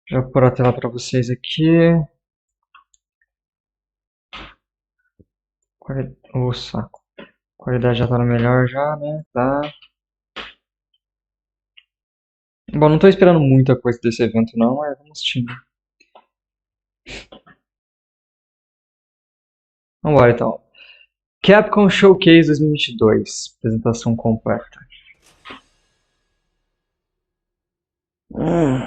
Já vou pôr a tela para vocês aqui. Ô, saco. A qualidade já tá no melhor já, né? Tá. Bom, não tô esperando muita coisa desse evento não, mas vamos assistir. Vambora então. Capcom Showcase 2022. Apresentação completa. Hum.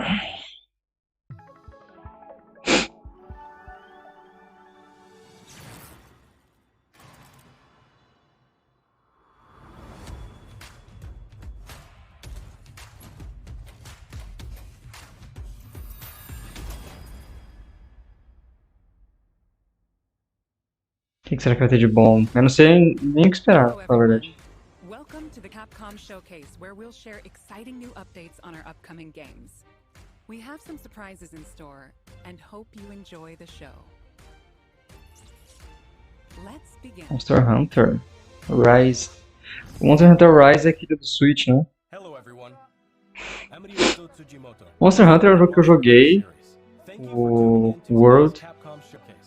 O que será que vai ter de bom? Eu não sei nem o que esperar, Hello, na verdade. Welcome to the Capcom Showcase, where we'll share exciting new updates on our upcoming games. We have some surprises in store, and hope you enjoy the show. Let's begin. Monster Hunter Rise. O Monster Hunter Rise é aquele do Switch, né? Hello everyone. Monster Hunter é um jogo que eu joguei. O World. Capcom Showcase.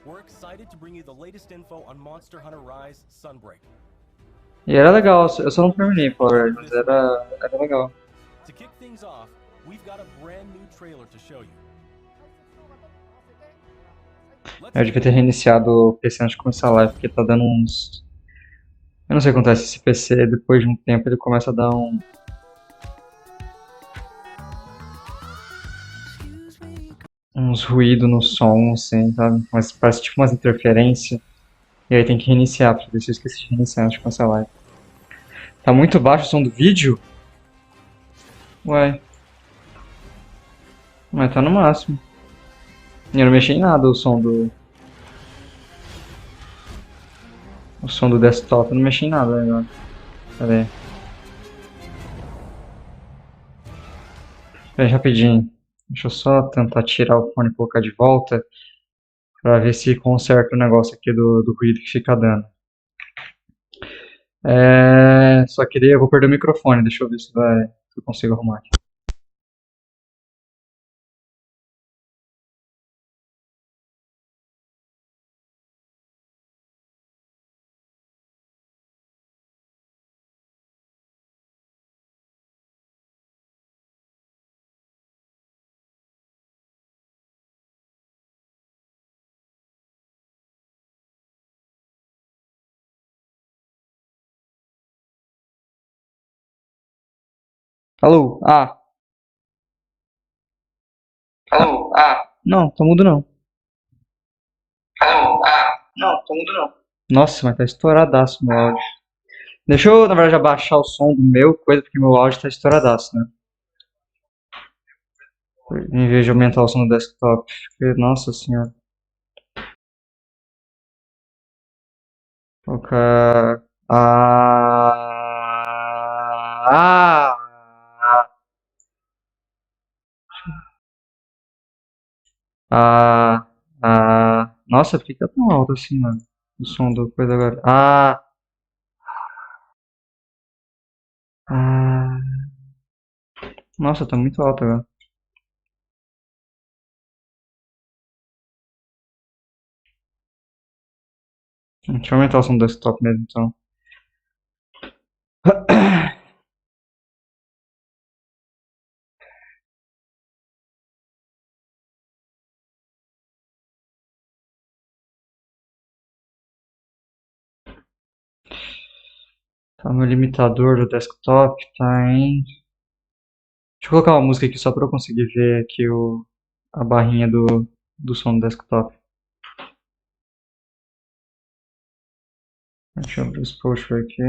We're excited to bring you the latest info on Monster Hunter Rise Sunbreak. E era legal, eu só não terminei, pra falar a verdade, mas era legal. To kick things off, we've got a brand new trailer to show you. Eu devia ter reiniciado o PC antes de começar a live, porque tá dando uns... Eu não sei o que acontece, esse PC, depois de um tempo, ele começa a dar uns ruídos no som, assim, sabe? Mas parece tipo umas interferências. E aí tem que reiniciar, porque eu esqueci de reiniciar antes de começar a live. Tá muito baixo o som do vídeo? Ué. Mas tá no máximo. E eu não mexi em nada o som do... O som do desktop, eu não mexi em nada agora. Pera aí. Pera aí, rapidinho. Deixa eu só tentar tirar o fone e colocar de volta. Pra ver se conserta o negócio aqui do ruído que fica dando. Só queria... Eu vou perder o microfone, deixa eu ver se eu consigo arrumar aqui. Alô? Ah! Alô? Ah! Não, tá mudo não. Alô? Ah! Não, tá mudo não. Nossa, mas tá estouradaço meu áudio. Deixa eu, na verdade, abaixar o som do meu, coisa porque meu áudio tá estouradaço, né? Em vez de aumentar o som do desktop. Porque, nossa senhora. Colocar... Nossa, por que tá tão alto assim, mano? O som do coisa agora. Ah. Nossa, tá muito alto agora. Deixa eu aumentar o som do desktop mesmo, então. Tá no limitador do desktop, tá em... Deixa eu colocar uma música aqui só pra eu conseguir ver aqui a barrinha do som do desktop. Deixa eu abrir os posts aqui.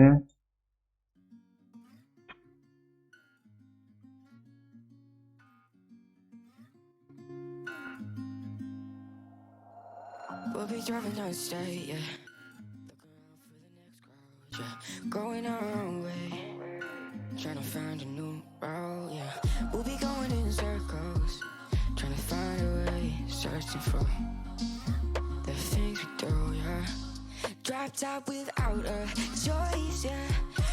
We'll be driving down the state, yeah. Looking out for the next crowd, yeah. Going our own way, trying to find a new route, yeah. We'll be going in circles, trying to find a way, searching for the things we do, yeah. Dropped out without a choice, yeah.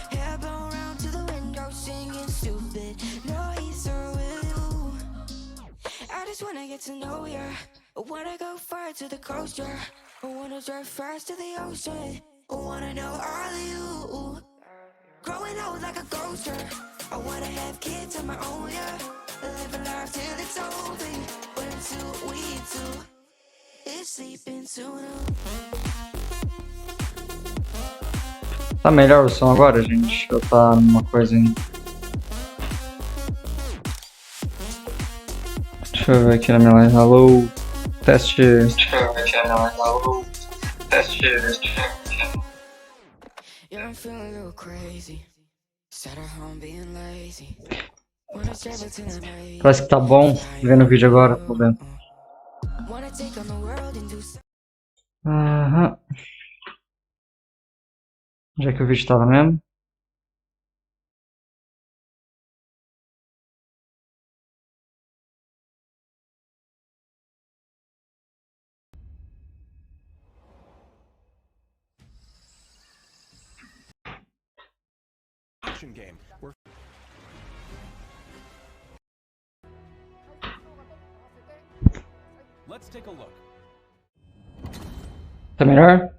Hair blown round to the window, singing stupid noise, or will you? Out of wanna get to know ya. I wanna go far to the coast, yeah. I wanna drive fast to the ocean. I wanna know all of you. Growing old like a ghost, yeah. I wanna have kids of my own, yeah. Live a life till it's over. But until we two, it's sleeping soon. Tá melhor o som agora, gente? Ou tá numa coisa ainda? Deixa eu ver aqui na minha live. Alô, teste. Deixa eu ver aqui na minha live. Alô, teste. Yeah, I'm feeling a little crazy. Sat at home being lazy. Wanna travel to the night. Parece que tá bom vendo o vídeo agora, tô vendo. Wanna take on the world and do Aham. Já que o vídeo tava mesmo. Action game. Let's take a look. Tá melhor?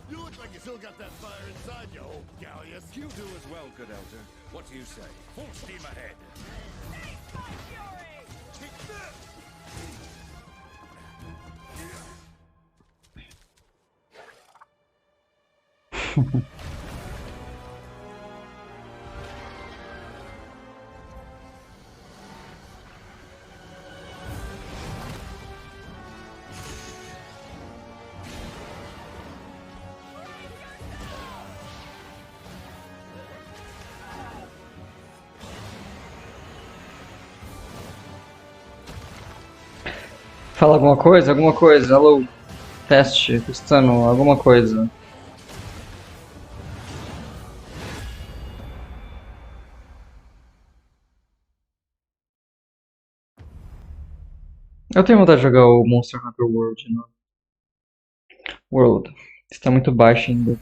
You look like you still got that fire inside you, old Gallius. You do as well, good elder. What do you say? Full steam ahead. Fala alguma coisa? Alguma coisa? Alô? Teste, testando, alguma coisa. Eu tenho vontade de jogar o Monster Hunter World, né? World. Está muito baixo ainda.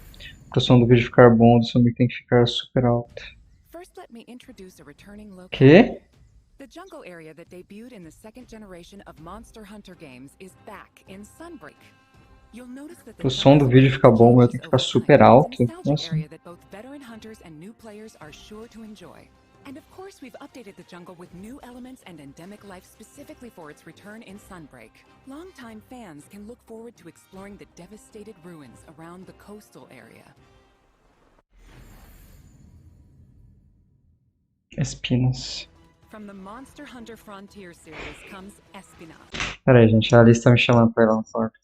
Para o som do vídeo ficar bom, o som tem que ficar super alto. First, let me introduce a returning local. Que? The jungle area that debuted in the second generation of Monster Hunter games is back in Sunbreak. You'll notice that O som do vídeo ficar bom, eu tenho que ficar super alto. Nossa. area that both veteran hunters and new players are sure to enjoy. And of course, we've updated the jungle with new elements and endemic life specifically for its return in Sunbreak. Longtime fans can look forward to exploring the devastated ruins around the coastal area. Espinas. From the Monster Hunter Frontier series comes Espina. Pera aí, gente, a Alice tá me chamando pra ir lá no quarto.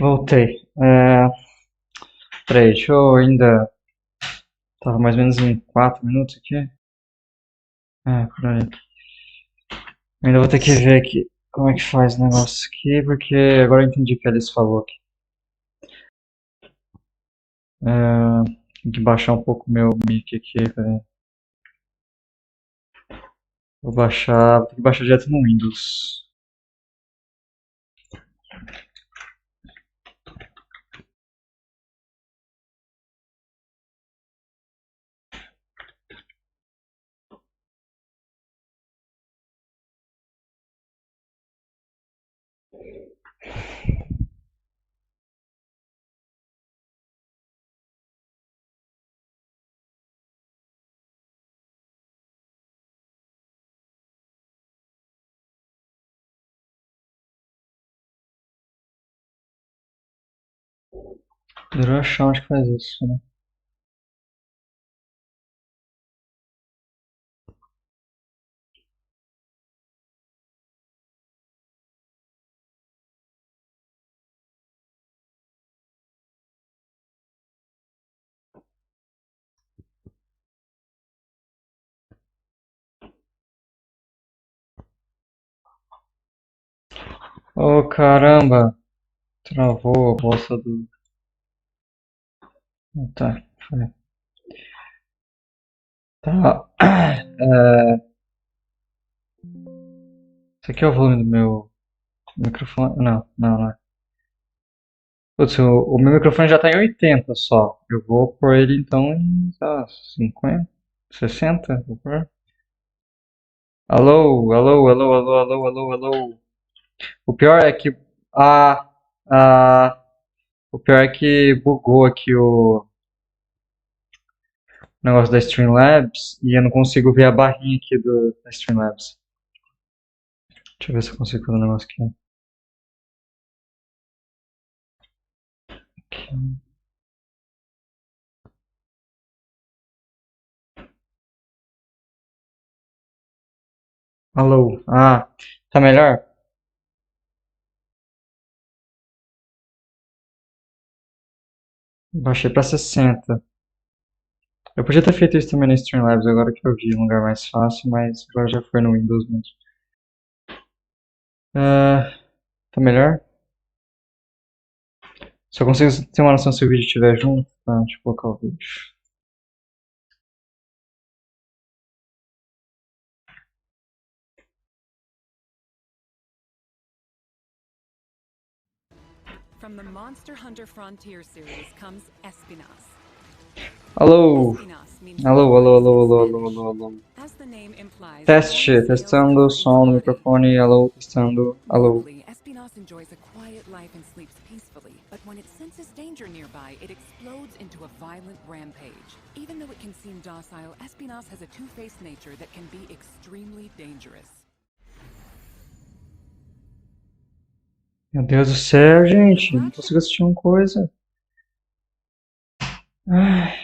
Voltei. Peraí, deixa eu ainda. Tava mais ou menos em 4 minutos aqui. Por aí. Ainda vou ter que ver aqui como é que faz o negócio aqui, porque agora eu entendi o que a Alice falou aqui. Tem que baixar um pouco o meu mic aqui, peraí. Vou ter que baixar direto no Windows. Deveria achar onde que faz isso, né? Oh, caramba! Travou a bolsa do... Tá, foi. Tá. Esse aqui é o volume do meu microfone? Não é. Putz, o meu microfone já tá em 80 só. Eu vou pôr ele então em, sei lá, 50, 60, vou pôr. Alô, alô, alô, alô, alô, alô, alô. O pior é que. Ah, ah, o pior é que bugou aqui o negócio da Streamlabs e eu não consigo ver a barrinha aqui da Streamlabs. Deixa eu ver se eu consigo fazer um negócio aqui. Alô, tá melhor? Baixei pra 60. Eu podia ter feito isso também no Streamlabs, agora que eu vi um lugar mais fácil, mas agora já foi no Windows mesmo. Tá melhor? Só consigo ter uma noção se o vídeo estiver junto. Tá, deixa eu colocar o vídeo. From the Monster Hunter Frontier series comes Espinas. Alô? Espinas means Alô, alô, alô, forest in alô, alô, Spanish. alô, alô. As the name implies, Teste, Laura sails testando, the som no body. microfone, alô, testando, alô. Normally, Espinas enjoys a quiet life and sleeps peacefully, but when it senses danger nearby, it explodes into a violent rampage. Even though it can seem docile, Espinas has a two-faced nature that can be extremely dangerous. Meu Deus do céu, gente. Não consigo assistir uma coisa. Ai.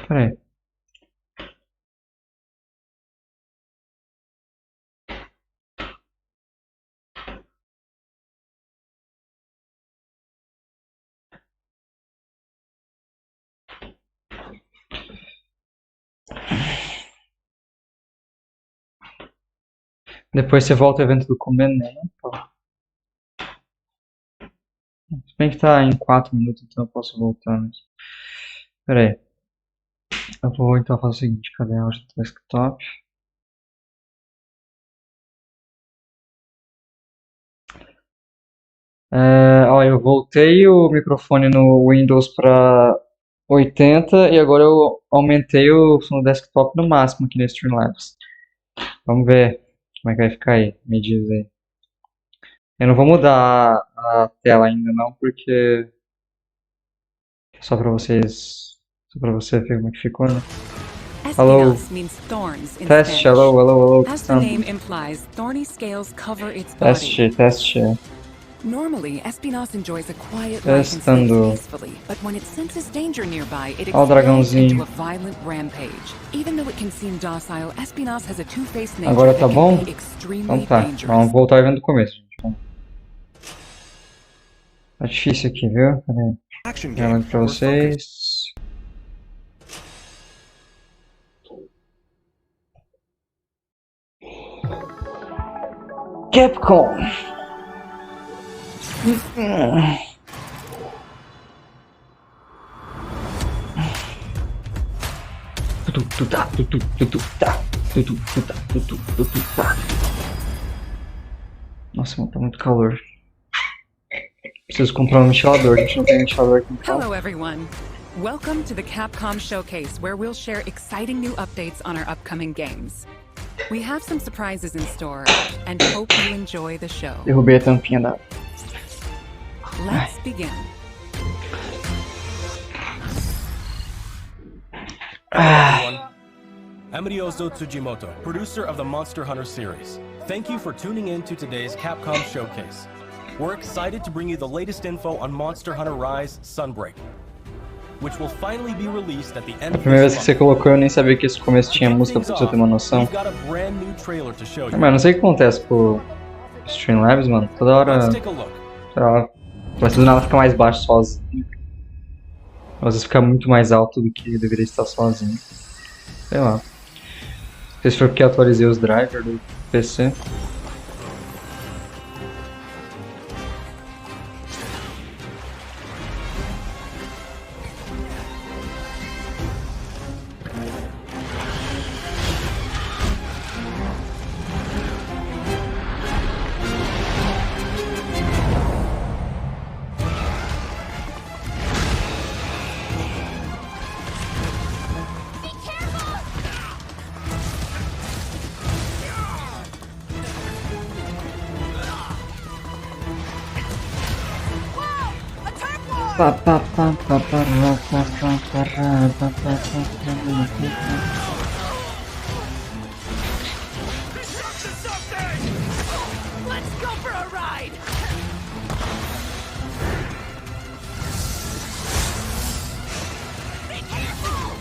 Peraí. Depois você volta ao evento do comendo, né? Se bem que tá em 4 minutos, então eu posso voltar. Mas... Peraí. Eu vou então fazer o seguinte. Cadê a áudio do desktop? Ó, eu voltei o microfone no Windows para 80 e agora eu aumentei o som do desktop no máximo aqui no Streamlabs. Vamos ver como é que vai ficar aí. Me diz aí. Eu não vou mudar a tela ainda não, porque só para você ver como é que ficou, né? Hello. Espinas means thorns in Teste, Spanish. hello, hello, hello. As the name implies, thorny scales cover its body. Teste. Normally, Espinas enjoys a quiet life and Testando. sleeps peacefully, but when it senses danger nearby, it Ó o explodes dragãozinho. into a violent rampage. Even though it can seem docile, Espinas has a two-faced nature Agora that tá can bom? be extremely Então tá, dangerous. vamos voltar vendo do começo, gente. Tá difícil aqui, viu? Peraí. Action game. Gravando pra We're focused. vocês. Capcom! Nossa, mano, tá muito calor. Preciso comprar um ventilador, a gente não tem ventilador aqui em casa. Hello, everyone. Welcome to the Capcom Showcase, where we'll share exciting new updates on our upcoming games. We have some surprises in store, and hope you enjoy the show. Derrubei a tampinha da... Let's begin. Everyone. I'm Ryozo Tsujimoto, producer of the Monster Hunter series. Thank you for tuning in to today's Capcom Showcase. We're excited to bring you the latest info on Monster Hunter Rise Sunbreak, which will finally be released at the end A of primeira vez this que você month. colocou, eu nem sabia que esse começo To tinha kick música, things pra você ter off, uma noção. we've got a brand new trailer to show you. Mas não sei o que acontece com o Streamlabs, mano. Toda hora, Let's take a look. sei lá, parece que do nada fica mais baixo sozinho. Às vezes fica muito mais alto do que deveria estar sozinho. Sei lá. Não sei se foi porque eu atualizei os drivers do PC. Let's go for a ride! Be careful!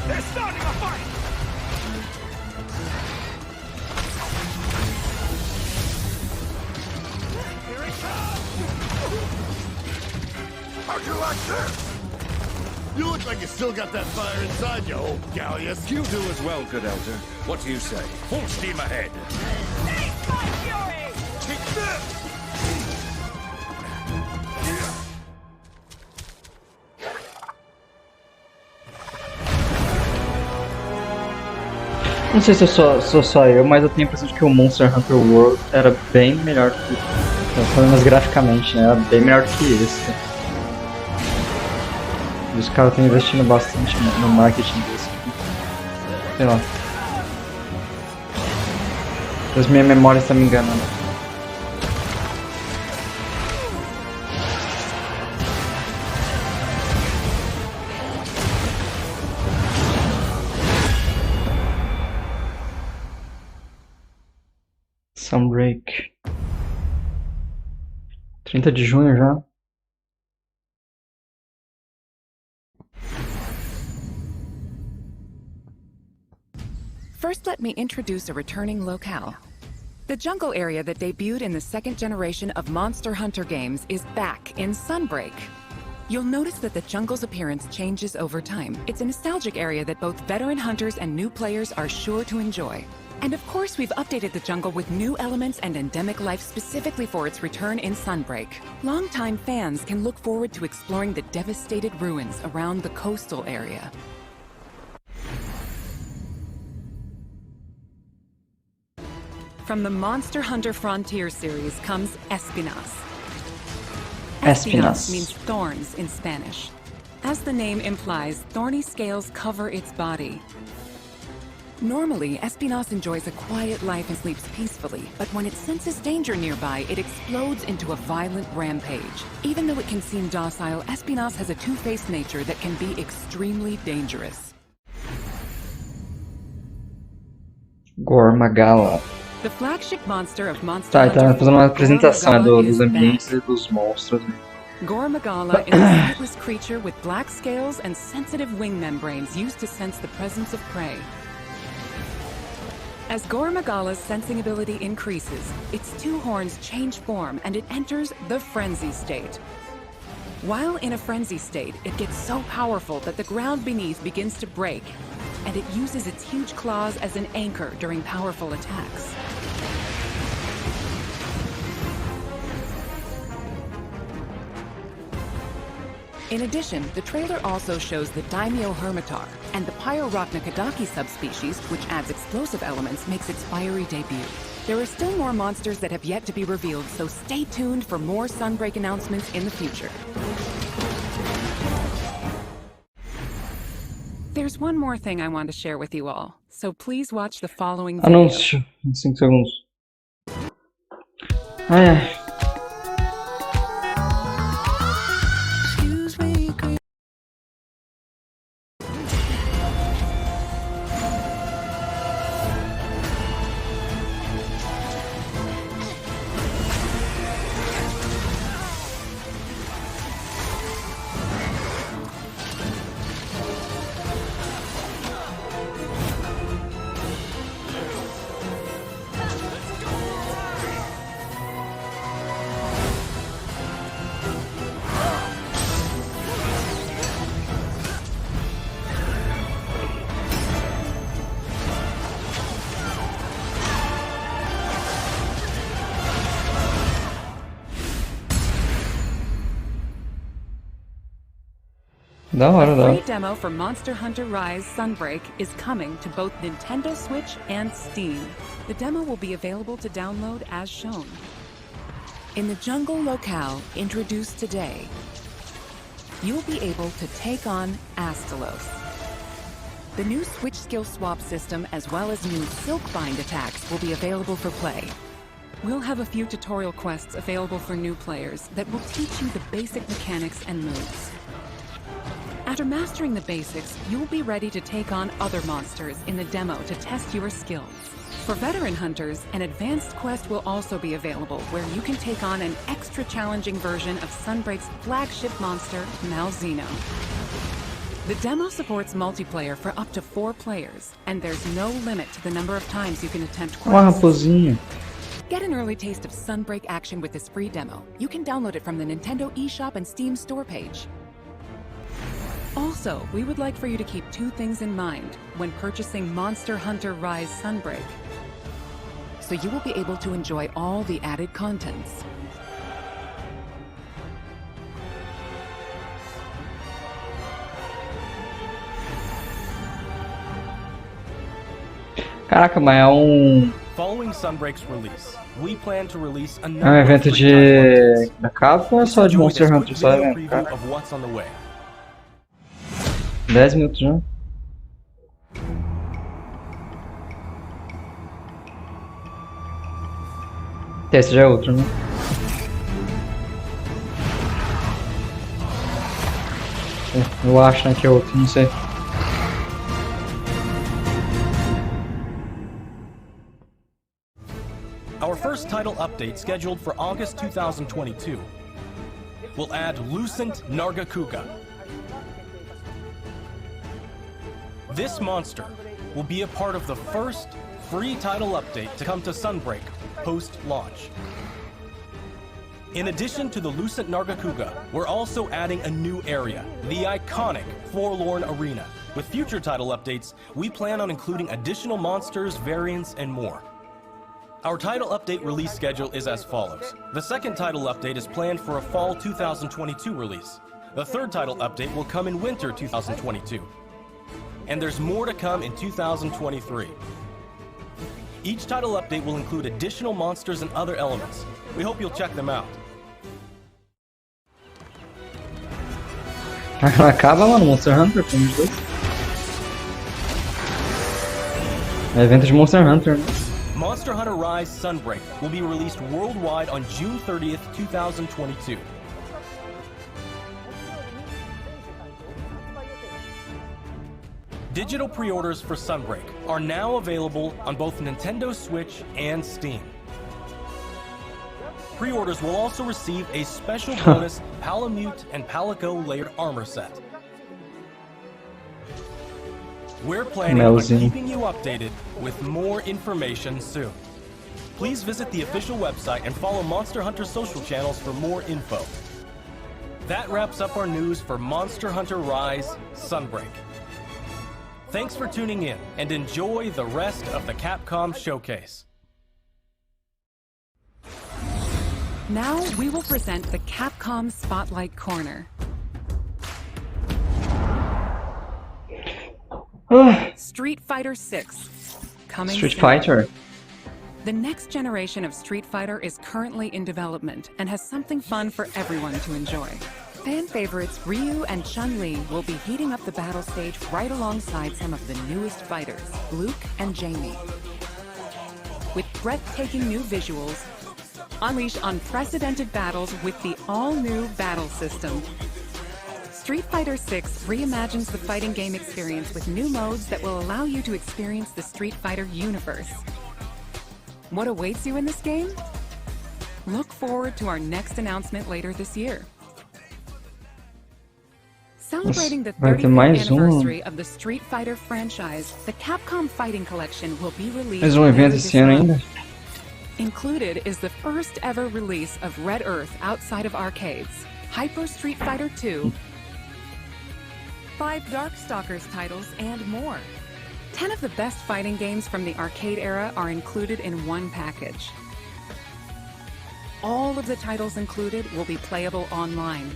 They're starting a fight! Here it comes! How'd you like this? You look like you still got that fire inside you, old Gallius. You do as well, good elder. What do you say? Full steam ahead. Taste my fury! Take this! Não sei se sou só eu, mas eu tenho a impressão de que o Monster Hunter World era bem melhor do que... Pelo menos graficamente, né? Era bem melhor do que esse. E os caras estão investindo bastante no marketing desse. Sei lá. As minhas memórias estão me enganando. Sunbreak. 30 de junho já. First, let me introduce a returning locale. The jungle area that debuted in the second generation of Monster Hunter games is back in Sunbreak. You'll notice that the jungle's appearance changes over time. It's a nostalgic area that both veteran hunters and new players are sure to enjoy. And of course, we've updated the jungle with new elements and endemic life specifically for its return in Sunbreak. Longtime fans can look forward to exploring the devastated ruins around the coastal area. From the Monster Hunter Frontier series comes Espinas. Espinas. Means thorns in Spanish. As the name implies, thorny scales cover its body. Normally, Espinas enjoys a quiet life and sleeps peacefully, but when it senses danger nearby, it explodes into a violent rampage. Even though it can seem docile, Espinas has a two-faced nature that can be extremely dangerous. Gormagala. The flagship monster of Monster Tá, ele tá Hunter fazendo uma 4, apresentação Gormagala dos is ambientes back. e dos monstros. Gormagala is a sightless creature with black scales and sensitive wing membranes used to sense the presence of prey. As Gormagala's sensing ability increases, its two horns change form and it enters the frenzy state. While in a frenzy state, it gets so powerful that the ground beneath begins to break, and it uses its huge claws as an anchor during powerful attacks. In addition, the trailer also shows the Daimyo Hermitar, and the Pyrorochnakadaki subspecies, which adds explosive elements, makes its fiery debut. There are still more monsters that have yet to be revealed, so stay tuned for more Sunbreak announcements in the future. There's one more thing I want to share with you all, so please watch the following video. Anúncio. 5 segundos. Ai, ai. Da hora, da A hora. free demo for Monster Hunter Rise Sunbreak is coming to both Nintendo Switch and Steam. The demo will be available to download as shown. In the jungle locale introduced today, you'll be able to take on Astalos. The new Switch skill swap system as well as new Silkbind attacks will be available for play. We'll have a few tutorial quests available for new players that will teach you the basic mechanics and moves. After mastering the basics, you'll be ready to take on other monsters in the demo to test your skills. For veteran hunters, an advanced quest will also be available where you can take on an extra challenging version of Sunbreak's flagship monster, Malzeno. The demo supports multiplayer for up to 4 players, and there's no limit to the number of times you can attempt Uma quests. raposinha. Get an early taste of Sunbreak action with this free demo. You can download it from the Nintendo eShop and Steam store page. Also, we would like for you to keep 2 things in mind when purchasing Monster Hunter Rise Sunbreak, so you will be able to enjoy all the added contents. Caraca, mas é Following Sunbreak's release, we plan to release a um number of evento free title updates. da Capcom ou é só de Enjoy this Monster quick Hunter? Só video evento, preview cara. of what's on the way. 10 minutos já. Esse já é outro, né? Eu acho, né, que é outro, não sei. Our first title update, scheduled for August 2022, will add Lucent Nargacuga. This monster will be a part of the first free title update to come to Sunbreak post-launch. In addition to the Lucent Nargacuga, we're also adding a new area, the iconic Forlorn Arena. With future title updates, we plan on including additional monsters, variants, and more. Our title update release schedule is as follows. The second title update is planned for a fall 2022 release. The third title update will come in winter 2022. And there's more to come in 2023. Each title update will include additional monsters and other elements. We hope you'll check them out. Acaba, mano, Monster Hunter com os dois. É evento de Monster Hunter, né? Monster Hunter Rise Sunbreak will be released worldwide on June 30th, 2022. Digital pre-orders for Sunbreak are now available on both Nintendo Switch and Steam. Pre-orders will also receive a special bonus Palamute and Palico layered armor set. We're planning on keeping you updated with more information soon. Please visit the official website and follow Monster Hunter social channels for more info. That wraps up our news for Monster Hunter Rise Sunbreak. Thanks for tuning in, and enjoy the rest of the Capcom Showcase. Now we will present the Capcom Spotlight Corner. Street Fighter 6. Coming Street soon. Fighter. The next generation of Street Fighter is currently in development and has something fun for everyone to enjoy. Fan favorites Ryu and Chun-Li will be heating up the battle stage right alongside some of the newest fighters, Luke and Jamie. With breathtaking new visuals, unleash unprecedented battles with the all-new battle system. Street Fighter 6 reimagines the fighting game experience with new modes that will allow you to experience the Street Fighter universe. What awaits you in this game? Look forward to our next announcement later this year. Celebrating the 35th anniversary of the Street Fighter franchise, the Capcom Fighting Collection will be released Mais evento esse ano ainda. Included is the first ever release of Red Earth outside of arcades, Hyper Street Fighter 2, 5 Darkstalkers titles, and more. 10 of the best fighting games from the arcade era are included in one package. All of the titles included will be playable online.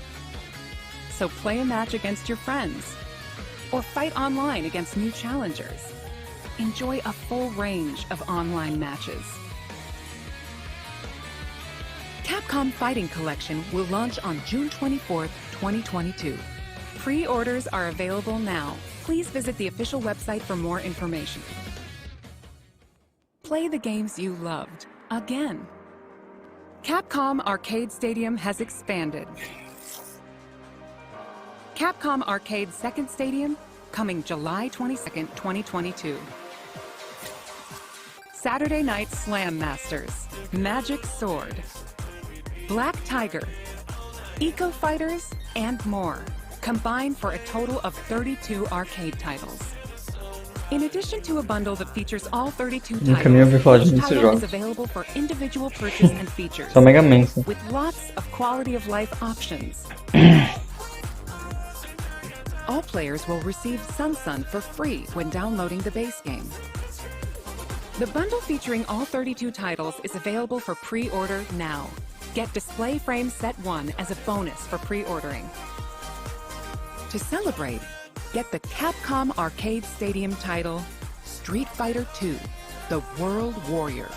So play a match against your friends, or fight online against new challengers. Enjoy a full range of online matches. Capcom Fighting Collection will launch on June 24th, 2022. Pre-orders are available now. Please visit the official website for more information. Play the games you loved again. Capcom Arcade Stadium has expanded. Capcom Arcade Second Stadium, coming July 22nd, 2022. Saturday Night Slam Masters, Magic Sword, Black Tiger, Eco Fighters, and more, combined for a total of 32 arcade titles. In addition to a bundle that features all 32 titles, each title is available for individual purchase and features, Só Mega Man. with lots of quality-of-life options. All players will receive Sun for free when downloading the base game. The bundle featuring all 32 titles is available for pre-order now. Get Display Frame Set 1 as a bonus for pre-ordering. To celebrate, get the Capcom Arcade Stadium title, Street Fighter 2, The World Warrior.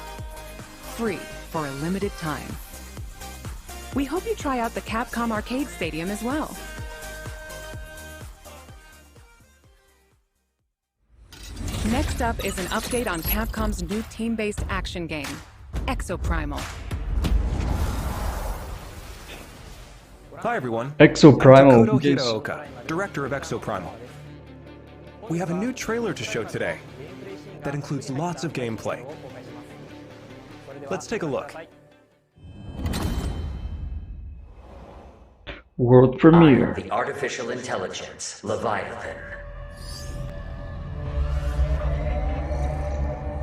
Free for a limited time. We hope you try out the Capcom Arcade Stadium as well. Next up is an update on Capcom's new team-based action game, Exoprimal. Hi everyone. Exoprimal. I'm Takedo Hiraoka, director of Exoprimal. We have a new trailer to show today that includes lots of gameplay. Let's take a look. World premiere. The artificial intelligence, Leviathan.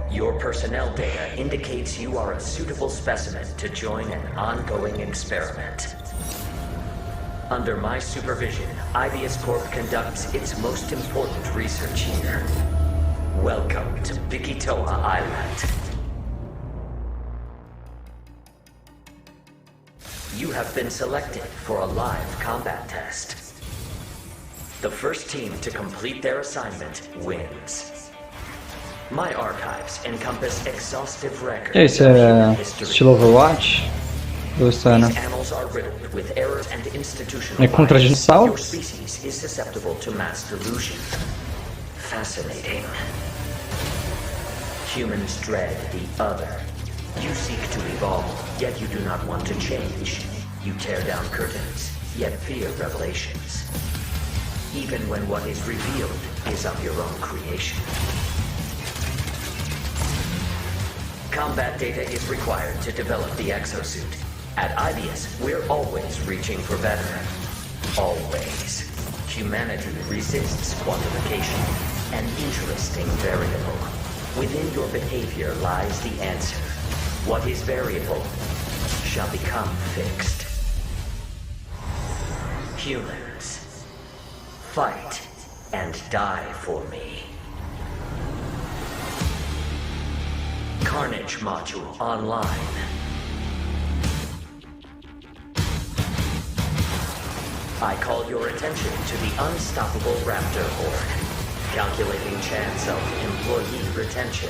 Your personnel data indicates you are a suitable specimen to join an ongoing experiment. Under my supervision, Ibius Corp conducts its most important research here. Welcome to Bikitoa Island. You have been selected for a live combat test. The first team to complete their assignment wins. My archives encompass exhaustive records. E aí, isso é estilo Overwatch? Gostando. These annals are riddled with errors and institutional É contra bias. dinossauro? Your species is susceptible to mass delusion. Fascinating. Humans dread the other. You seek to evolve, yet you do not want to change. You tear down curtains, yet fear revelations. Even when what is revealed is of your own creation. Combat data is required to develop the exosuit. At IBIS, we're always reaching for better. Always. Humanity resists quantification, an interesting variable. Within your behavior lies the answer. What is variable shall become fixed. Humans, fight and die for me. Carnage module online. I call your attention to the unstoppable raptor horde. Calculating chance of employee retention.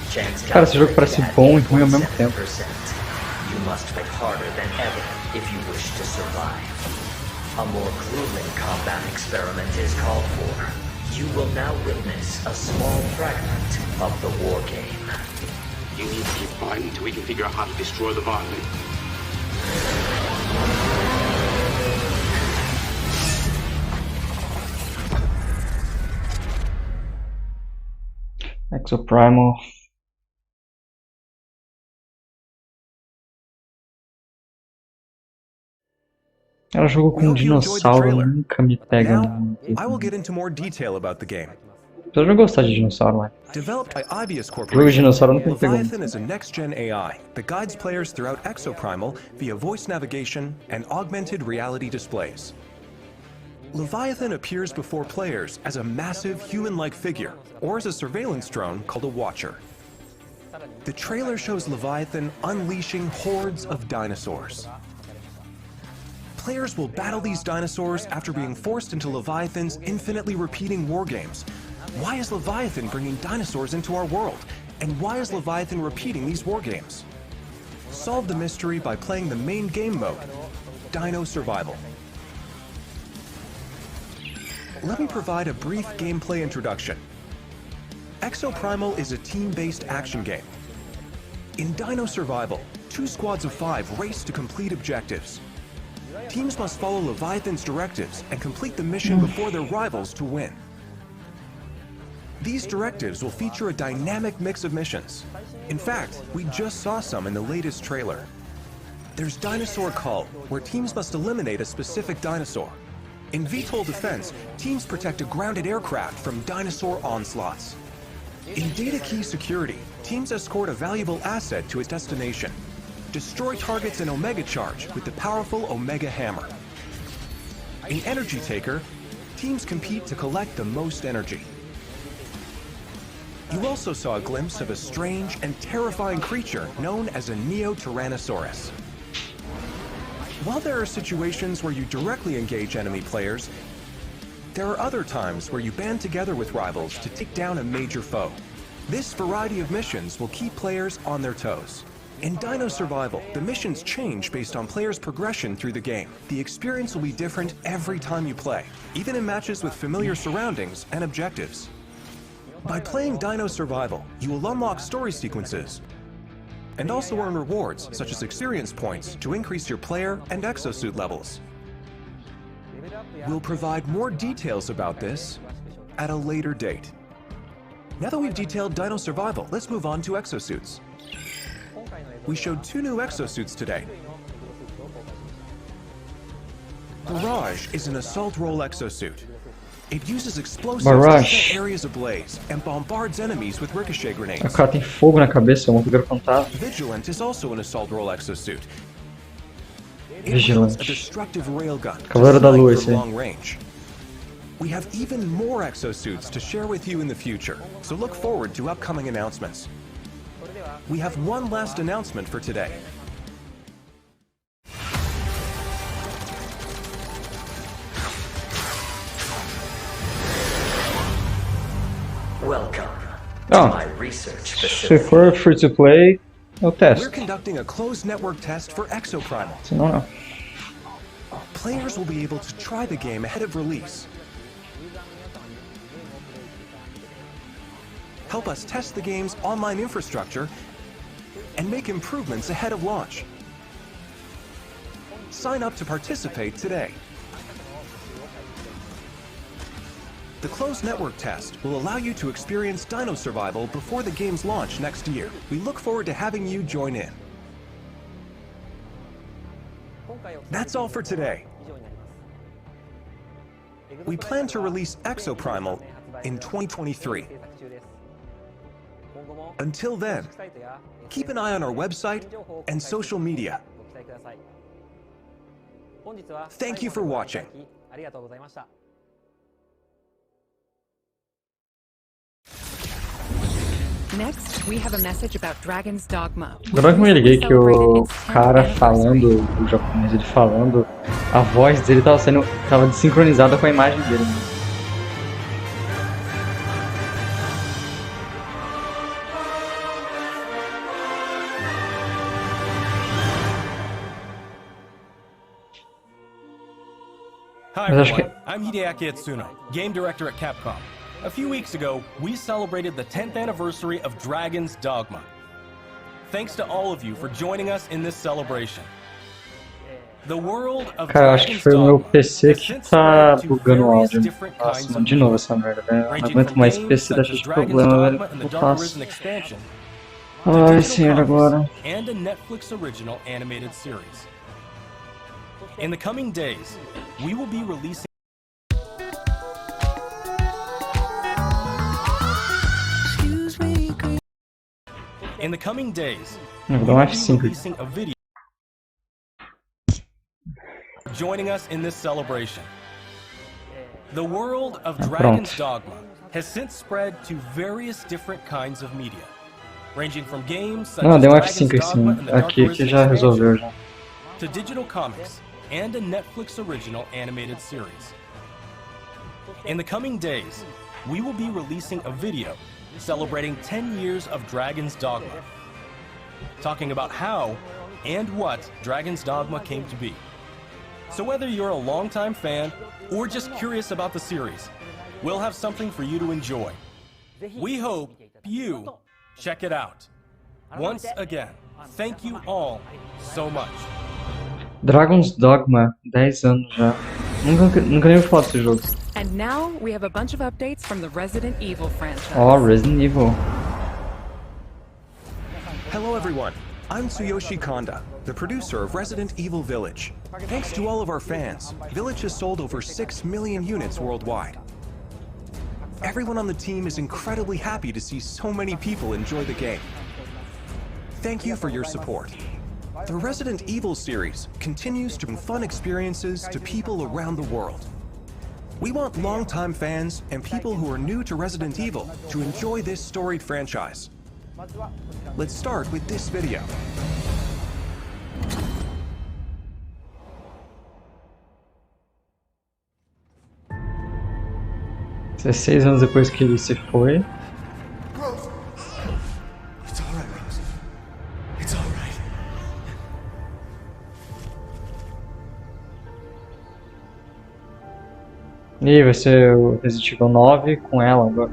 Chance Cara, esse jogo parece bom e ruim ao mesmo tempo. You must fight harder than ever if you wish to survive. A more grueling combat experiment is called for. You will now witness a small fragment of the war game. You need to keep fighting until we can figure out how to destroy the Leviathan. Exoprimal. Ela jogou com um dinossauro, nunca me pega. Now, I will get into more detail about the game. Eu não gostar de dinossauro, né? Developed by IBIS Jogo de Corporation, dinossauro nunca me pegou. Leviathan is a next-gen AI that guides players throughout Exoprimal via voice navigation and augmented reality displays. Leviathan appears before players as a massive human-like figure, or as a surveillance drone called a Watcher. The trailer shows Leviathan unleashing hordes of dinosaurs. Players will battle these dinosaurs after being forced into Leviathan's infinitely repeating war games. Why is Leviathan bringing dinosaurs into our world? And why is Leviathan repeating these war games? Solve the mystery by playing the main game mode, Dino Survival. Let me provide a brief gameplay introduction. Exoprimal is a team-based action game. In Dino Survival, 2 squads of 5 race to complete objectives. Teams must follow Leviathan's directives and complete the mission before their rivals to win. These directives will feature a dynamic mix of missions. In fact, we just saw some in the latest trailer. There's Dinosaur Cull, where teams must eliminate a specific dinosaur. In VTOL Defense, teams protect a grounded aircraft from dinosaur onslaughts. In Data Key Security, teams escort a valuable asset to its destination. Destroy targets in Omega Charge with the powerful Omega Hammer. In Energy Taker, teams compete to collect the most energy. You also saw a glimpse of a strange and terrifying creature known as a Neo-Tyrannosaurus. While there are situations where you directly engage enemy players, there are other times where you band together with rivals to take down a major foe. This variety of missions will keep players on their toes. In Dino Survival, the missions change based on players' progression through the game. The experience will be different every time you play, even in matches with familiar surroundings and objectives. By playing Dino Survival, you will unlock story sequences and also earn rewards such as experience points to increase your player and exosuit levels. We'll provide more details about this at a later date. Now that we've detailed Dino Survival, let's move on to exosuits. We showed 2 new exosuits today. Barrage is an assault role exosuit. It uses explosives to set areas ablaze and bombards enemies with ricochet grenades. O cara tem fogo na cabeça, é um poder contar. Vigilant is also an assault role exosuit. It Vigilant. wields a destructive railgun Cavaleiro da Lua, to esse snipe aí. from long range. We have even more exosuits to share with you in the future, so look forward to upcoming announcements. We have one last announcement for today. Welcome to Oh, my research se facility. for free to play, eu We're testo. conducting a closed network test for Exoprimal. Senão não. Players will be able to try the game ahead of release. Help us test the game's online infrastructure and make improvements ahead of launch. Sign up to participate today. The closed network test will allow you to experience dino survival before the game's launch next year. We look forward to having you join in. That's all for today. We plan to release Exoprimal in 2023. Until then, keep an eye on our website and social media. Thank you for watching. Next, we have a message about Dragon's Dogma. Agora que eu me liguei que o cara falando, o japonês, ele falando, a voz dele tava desincronizada com a imagem dele. Hi everyone, I'm Hideaki Itsuno, game director at Capcom. A few weeks ago, we celebrated the 10th anniversary of Dragon's Dogma. Thanks to all of you for joining us in this celebration. The world of Cara, acho que foi o meu PC que tá bugando o áudio. Nossa, mano, de novo essa merda, velho. Eu não aguento mais esse PC, dá cheio de problema, velho. O que eu faço? Ai, senhor, agora. And a Netflix original animated series. In the coming days, we will be releasing Vou dar um F5. releasing a video joining us in this celebration. The world of Dragon's Dogma has since spread to various different kinds of media, ranging from games such Não, as deu um Dragon's F5 Dogma assim. and the Dark Aqui Arisen já resolveu já. to digital comics and a Netflix original animated series. In the coming days, we will be releasing a video celebrating 10 years of Dragon's Dogma, talking about how and what Dragon's Dogma came to be. So whether you're a longtime fan or just curious about the series, we'll have something for you to enjoy. We hope you check it out. Once again, thank you all so much. Dragon's Dogma, 10 anos já. Nunca nem ouvi falar desse jogo. And now we have a bunch of updates from the Resident Evil franchise. Ó, Resident Evil. Hello everyone, I'm Tsuyoshi Kanda, the producer of Resident Evil Village. Thanks to all of our fans, Village has sold over 6 million units worldwide. Everyone on the team is incredibly happy to see so many people enjoy the game. Thank you for your support. The Resident Evil series continues to bring fun experiences to people around the world. We want longtime fans and people who are new to Resident Evil to enjoy this storied franchise. Let's start with this video. Rose. 16 anos depois que ele se foi. Rose! It's all right, Rose. It's all right. E vai ser o Resident Evil 9 com ela agora.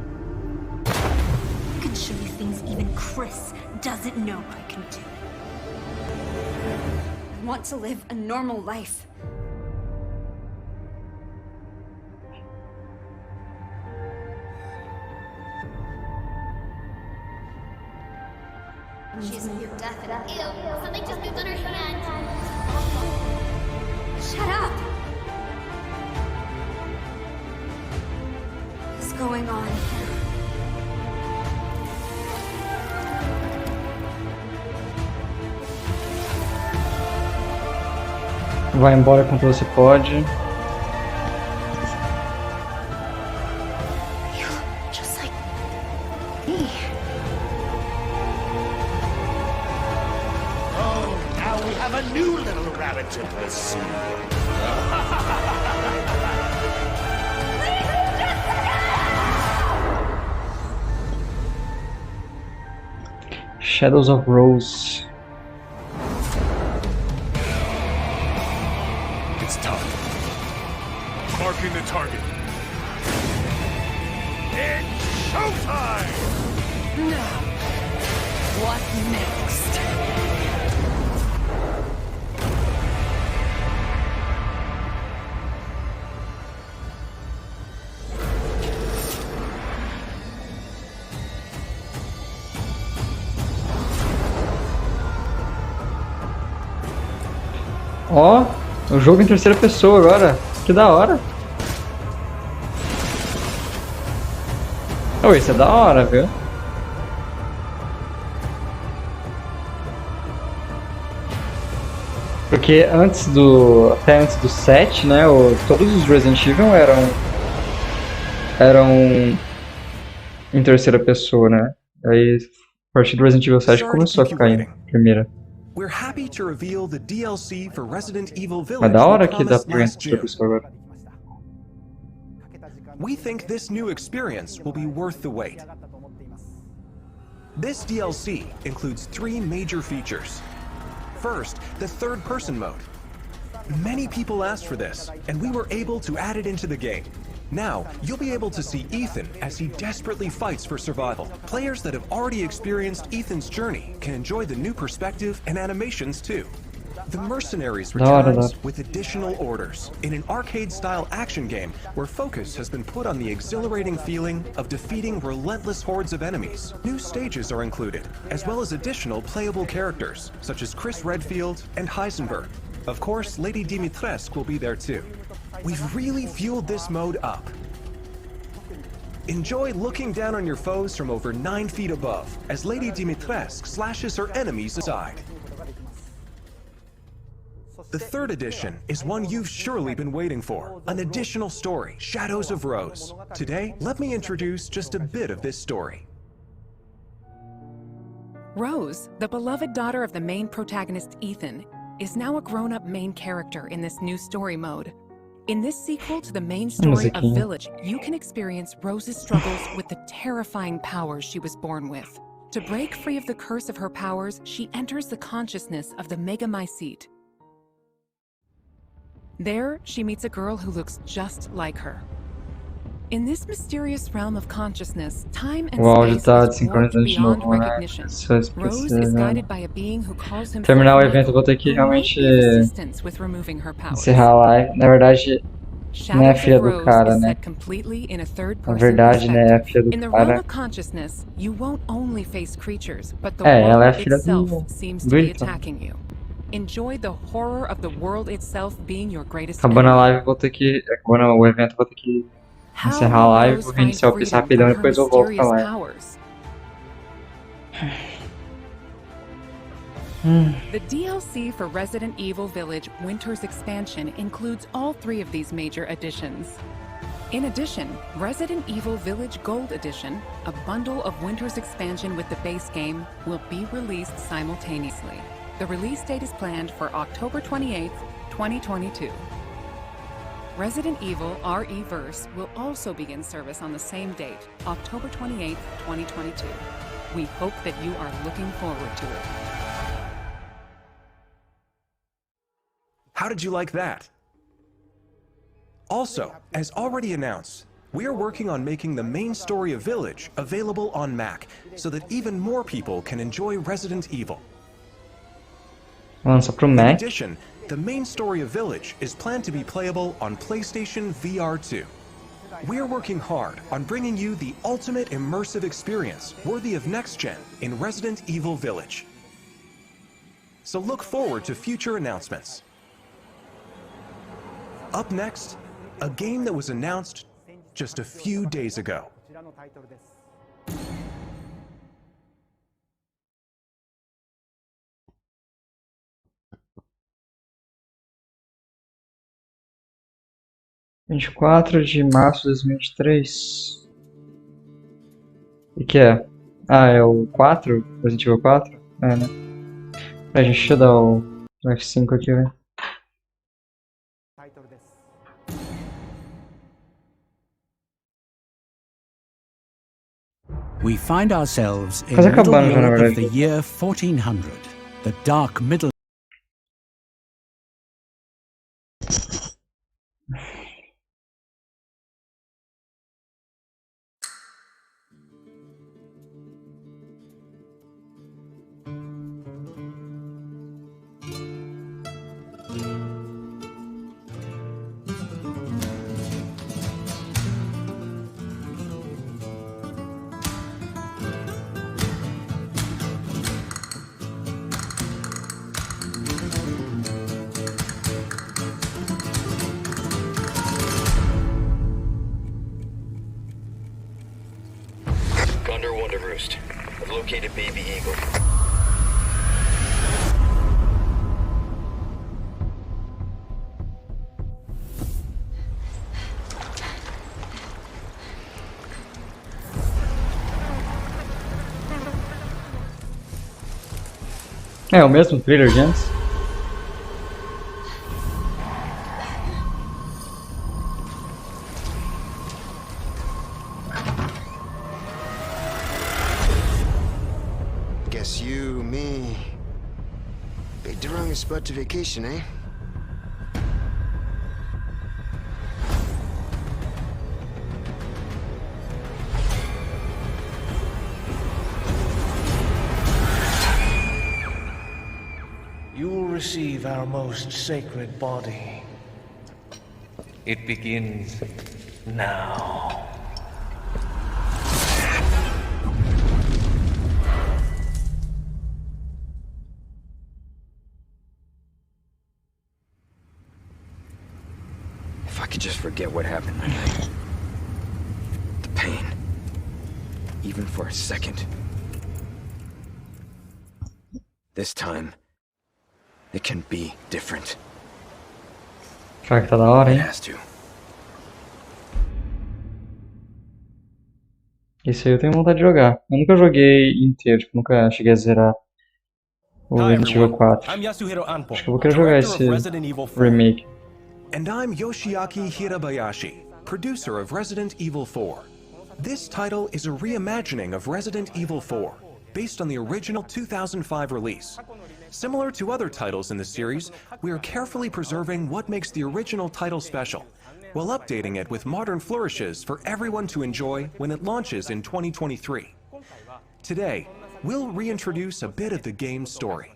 I can show you things even Chris doesn't know I can do. I want to live a normal life. She's near death and ew, something just moved on her hand. Shut up! What's going on? Vai embora quanto você pode. Just like me. Oh, now we have a new little rabbit to pursue. Shadows of Rose. It's time. Marking the target. It's showtime! Now, what next? Ó, o jogo em terceira pessoa agora. Que da hora. Oh, isso é da hora, viu? Porque até antes do 7, né, todos os Resident Evil eram em terceira pessoa, né? Aí, a partir do Resident Evil 7 começou a ficar em primeira. We're happy to reveal the DLC for Resident Evil Village. Mas da hora que dá pra ganhar em terceira pessoa agora. We think this new experience will be worth the wait. This DLC includes 3 major features. First, the third-person mode. Many people asked for this, and we were able to add it into the game. Now, you'll be able to see Ethan as he desperately fights for survival. Players that have already experienced Ethan's journey can enjoy the new perspective and animations too. The Mercenaries returns with additional orders in an arcade-style action game where focus has been put on the exhilarating feeling of defeating relentless hordes of enemies. New stages are included, as well as additional playable characters, such as Chris Redfield and Heisenberg. Of course, Lady Dimitrescu will be there too. We've really fueled this mode up. Enjoy looking down on your foes from over 9 feet above, as Lady Dimitrescu slashes her enemies aside. The third edition is one you've surely been waiting for, an additional story, Shadows of Rose. Today, let me introduce just a bit of this story. Rose, the beloved daughter of the main protagonist Ethan, is now a grown-up main character in this new story mode. In this sequel to the main story of Village, you can experience Rose's struggles with the terrifying powers she was born with. To break free of the curse of her powers, she enters the consciousness of the Megamycete. There, she meets a girl who looks just like her. In this mysterious realm of consciousness, time and space is warped beyond recognition. Rose is guided by a being who calls himself Terminar o evento, eu vou ter que realmente encerrar a live. Na verdade, não é a filha do cara, né? Na verdade, né, é a filha do cara. Ela é a filha do Ethan. Enjoy the horror of the world itself being your greatest Acabando a live, acabando o evento, vou ter que encerrar a live, vou reiniciar o PC rapidão e depois eu volto pra live. The DLC for Resident Evil Village Winter's Expansion includes all 3 of these major additions. In addition, Resident Evil Village Gold Edition, a bundle of Winter's Expansion with the base game, will be released simultaneously. The release date is planned for October 28th, 2022. Resident Evil RE-Verse will also begin service on the same date, October 28th, 2022. We hope that you are looking forward to it. How did you like that? Also, as already announced, we are working on making the main story of Village available on Mac, so that even more people can enjoy Resident Evil. Lança pro In Mac. addition, the main story of Village is planned to be playable on PlayStation VR 2. We're working hard on bringing you the ultimate immersive experience worthy of next gen in Resident Evil Village. So look forward to future announcements. Up next, a game that was announced just a few days ago. (24 de março de 2023). O que é? Ah, é o 4? Resident Evil 4? É, né? Deixa eu dar o F5 aqui, velho. We find ourselves in Quase middle acabando já, na Europe of verdade. the year 1400, the dark middle. located Baby Eagle. É o mesmo trailer de antes? Guess you, me, picked the wrongest spot to vacation, eh? You will receive our most sacred body. It begins now. If I could just forget what happened that night. The pain. Even for a second. This time, it can be different. Cara, que tá da hora, hein? It has to. Esse aí eu tenho vontade de jogar. Eu nunca joguei inteiro, tipo, nunca cheguei a zerar o Resident Evil 4. Acho que eu vou querer jogar esse remake. And I'm Yoshiaki Hirabayashi, producer of Resident Evil 4. This title is a reimagining of Resident Evil 4, based on the original 2005 release. Similar to other titles in the series, we are carefully preserving what makes the original title special, while updating it with modern flourishes for everyone to enjoy when it launches in 2023. Today, we'll reintroduce a bit of the game's story.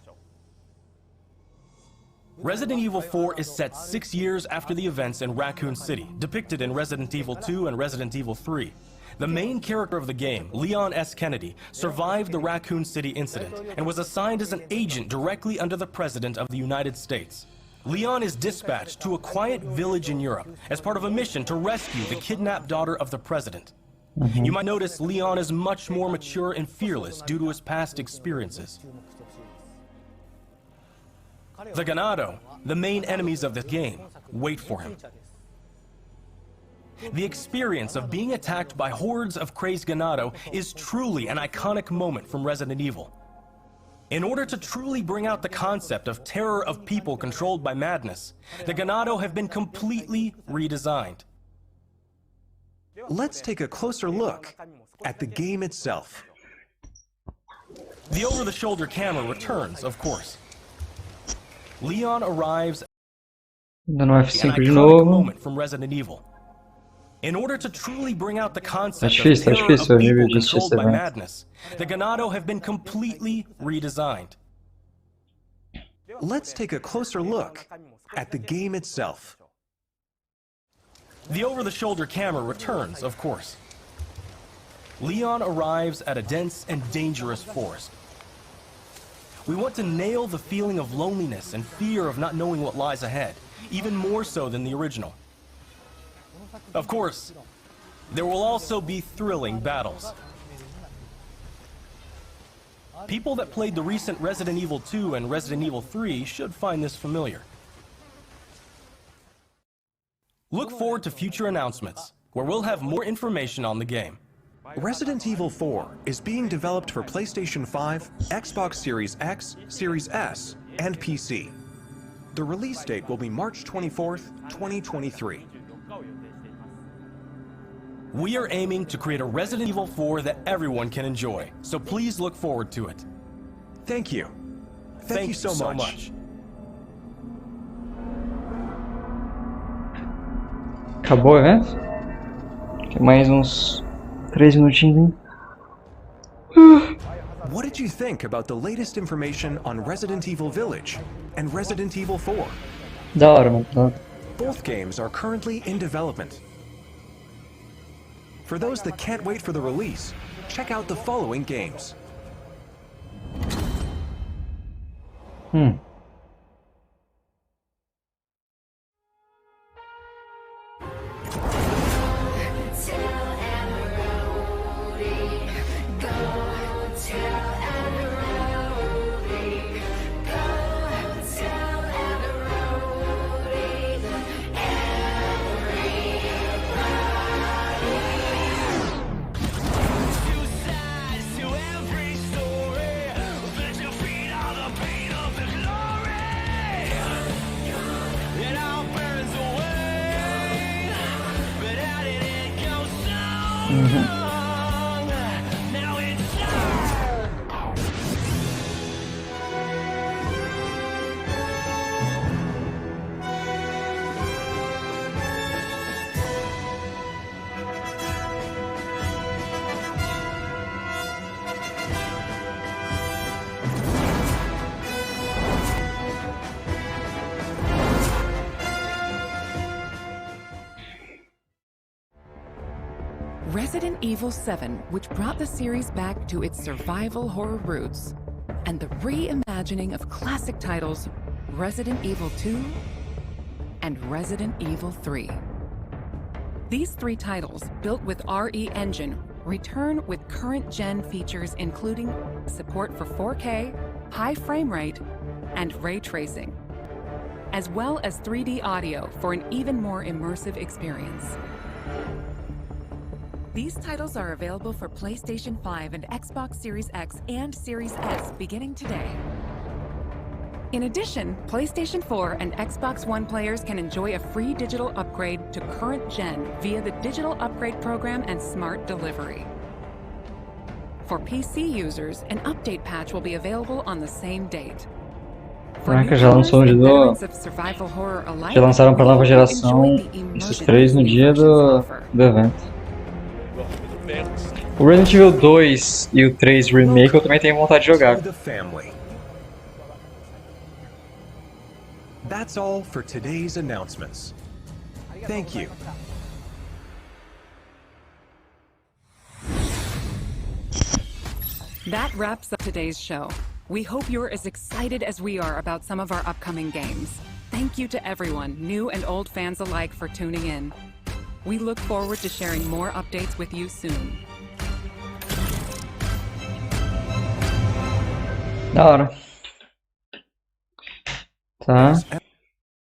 Resident Evil 4 is set 6 years after the events in Raccoon City, depicted in Resident Evil 2 and Resident Evil 3. The main character of the game, Leon S. Kennedy, survived the Raccoon City incident and was assigned as an agent directly under the President of the United States. Leon is dispatched to a quiet village in Europe as part of a mission to rescue the kidnapped daughter of the President. You might notice Leon is much more mature and fearless due to his past experiences. The Ganado, the main enemies of the game, wait for him. The experience of being attacked by hordes of crazed Ganado is truly an iconic moment from Resident Evil. In order to truly bring out the concept of terror of people controlled by madness, the Ganado have been completely redesigned. Let's take a closer look at the game itself. The over-the-shoulder camera returns, of course. Leon arrives Ainda no an F5 de iconic novo. moment from Resident Evil. In order to truly bring out the concept Tá of terror difícil, of o nível people de controlled by evento. madness, the Ganado have been completely redesigned. Let's take a closer look at the game itself. The over-the-shoulder camera returns, of course. Leon arrives at a dense and dangerous forest. We want to nail the feeling of loneliness and fear of not knowing what lies ahead, even more so than the original. Of course, there will also be thrilling battles. People that played the recent Resident Evil 2 and Resident Evil 3 should find this familiar. Look forward to future announcements, where we'll have more information on the game. Resident Evil 4 is being developed for PlayStation 5, Xbox Series X, Series S, and PC. The release date will be March 24th, 2023. We are aiming to create a Resident Evil 4 that everyone can enjoy, so please look forward to it. Thank you. Thank you so much. Acabou o evento? Tem mais uns 3 minutinhos, hein? What did you think about the latest information on Resident Evil Village and Resident Evil 4? Da hora, mano. Da hora. Both games are currently in development. For those that can't wait for the release, check out the following games. Tell Emerald, go tell Resident Evil 7, which brought the series back to its survival horror roots, and the reimagining of classic titles Resident Evil 2 and Resident Evil 3. These three titles, built with RE Engine, return with current-gen features including support for 4K, high frame rate, and ray tracing, as well as 3D audio for an even more immersive experience. These titles are available for PlayStation 5 and Xbox Series X and Series S beginning today. In addition, PlayStation 4 and Xbox One players can enjoy a free digital upgrade to current gen via the Digital Upgrade Program and Smart Delivery. For PC users, an update patch will be available on the same date. Caraca, já lançou já lançaram para nova geração esses três no dia do evento. O Resident Evil 2 e o 3 Remake eu também tenho vontade de jogar. That's all for today's announcements. Thank you. That wraps up today's show. We hope you're as excited as we are about some of our upcoming games. Thank you to everyone, new and old fans alike, for tuning in. We look forward to sharing more updates with you soon. Da hora. Tá.